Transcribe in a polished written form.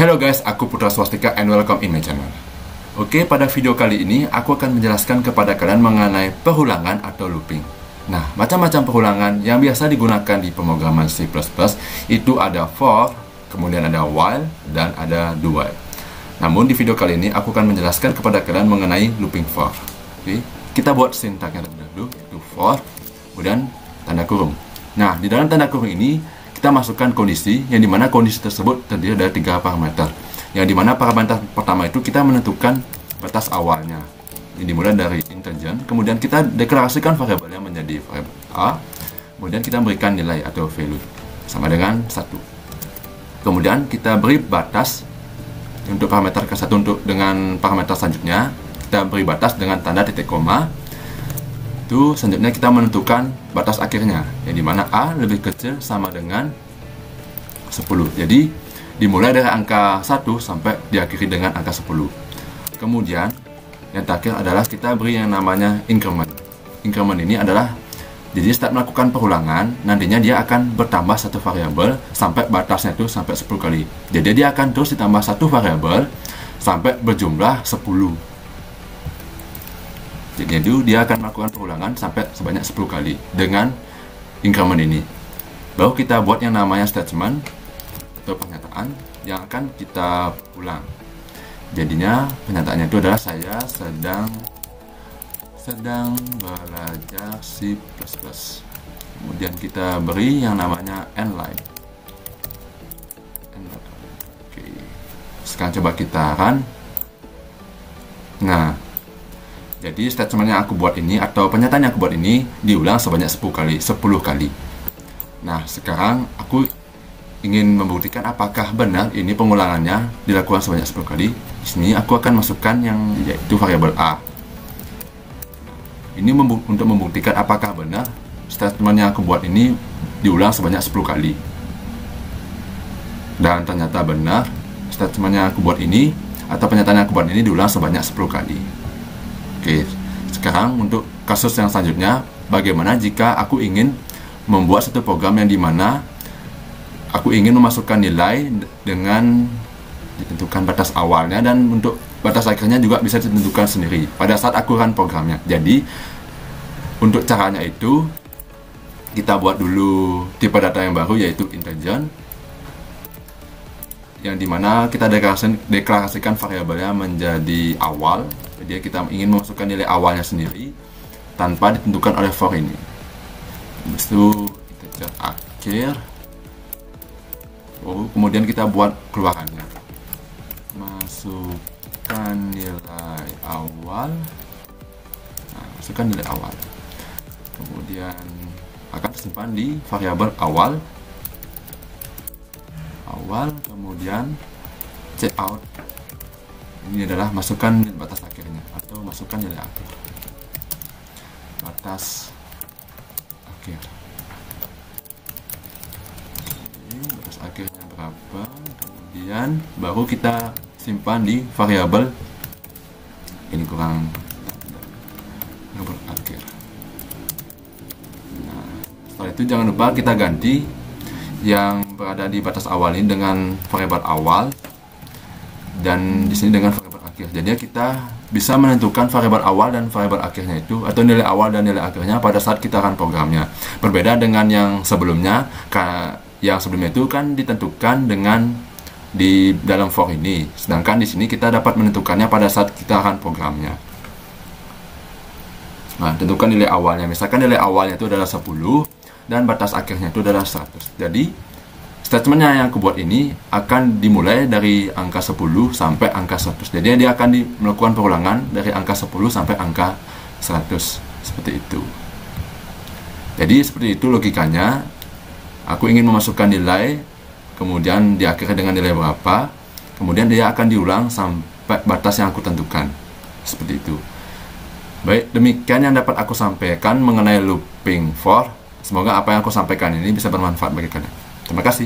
Hello guys, aku Putra Swastika and welcome in my channel. Oke, pada video kali ini aku akan menjelaskan kepada kalian mengenai perulangan atau looping. Nah, macam-macam perulangan yang biasa digunakan di pemrograman C++ itu ada for, kemudian ada while, dan ada do while. Namun di video kali ini aku akan menjelaskan kepada kalian mengenai looping for. Oke, kita buat sintaknya dulu, yaitu for, kemudian tanda kurung. Nah, di dalam tanda kurung ini kita masukkan kondisi, yang dimana kondisi tersebut terdiri dari 3 parameter. Yang dimana parameter pertama itu kita menentukan batas awalnya. Ini dimulai dari integer, kemudian kita deklarasikan variabelnya menjadi variabel A, kemudian kita berikan nilai atau value sama dengan 1. Kemudian kita beri batas untuk parameter ke-1 untuk dengan parameter selanjutnya. Kita beri batas dengan tanda titik koma. Itu selanjutnya kita menentukan batas akhirnya, yang dimana A lebih kecil sama dengan 10. Jadi dimulai dari angka 1 sampai diakhiri dengan angka 10. Kemudian yang terakhir adalah kita beri yang namanya increment. Increment ini adalah, jadi setiap melakukan perulangan nantinya dia akan bertambah satu variabel sampai batasnya itu sampai 10 kali. Jadi dia akan terus ditambah satu variabel sampai berjumlah 10. Jadi dia akan melakukan perulangan sampai sebanyak 10 kali dengan increment ini. Baru kita buat yang namanya statement atau pernyataan yang akan kita ulang. Jadinya pernyataannya itu adalah saya sedang belajar C++. Kemudian kita beri yang namanya end line. Oke. Sekarang coba kita run. Nah, jadi statement yang aku buat ini atau pernyataan yang aku buat ini diulang sebanyak 10 kali. Nah, sekarang aku ingin membuktikan apakah benar ini pengulangannya dilakukan sebanyak 10 kali. Di sini aku akan masukkan yang yaitu variabel A. Ini untuk membuktikan apakah benar statement yang aku buat ini diulang sebanyak 10 kali. Dan ternyata benar statement yang aku buat ini atau pernyataan yang aku buat ini diulang sebanyak 10 kali. Oke, sekarang untuk kasus yang selanjutnya, bagaimana jika aku ingin membuat satu program yang dimana aku ingin memasukkan nilai dengan ditentukan batas awalnya, dan untuk batas akhirnya juga bisa ditentukan sendiri pada saat aku run programnya. Jadi untuk caranya itu kita buat dulu tipe data yang baru, yaitu integer, yang dimana kita deklarasikan variabelnya menjadi awal. Jadi kita ingin memasukkan nilai awalnya sendiri tanpa ditentukan oleh for ini. Habis itu integer akhir. Kemudian kita buat keluarannya. Masukkan nilai awal. Nah, masukkan nilai awal. Kemudian akan tersimpan di variabel awal. Kemudian cout. Ini adalah masukkan batas akhirnya atau masukkan nilai akhir. Batas akhir. Batas akhirnya berapa? Kemudian baru kita simpan di variabel ini variabel akhir. Nah, setelah itu jangan lupa kita ganti yang berada di batas awal ini dengan variabel awal, dan di sini dengan variabel akhir. Jadi kita bisa menentukan variabel awal dan variabel akhirnya itu, atau nilai awal dan nilai akhirnya pada saat kita run programnya. Berbeda dengan yang sebelumnya, yang sebelumnya itu kan ditentukan dengan di dalam for ini. Sedangkan di sini kita dapat menentukannya pada saat kita run programnya. Nah, tentukan nilai awalnya. Misalkan nilai awalnya itu adalah 10 dan batas akhirnya itu adalah 100. Jadi statementnya yang aku buat ini akan dimulai dari angka 10 sampai angka 100. Jadi dia akan melakukan perulangan dari angka 10 sampai angka 100. Seperti itu. Jadi seperti itu logikanya. Aku ingin memasukkan nilai, kemudian diakhiri dengan nilai berapa, kemudian dia akan diulang sampai batas yang aku tentukan. Seperti itu. Baik, demikian yang dapat aku sampaikan mengenai looping for. Semoga apa yang aku sampaikan ini bisa bermanfaat bagi kalian. Terima kasih.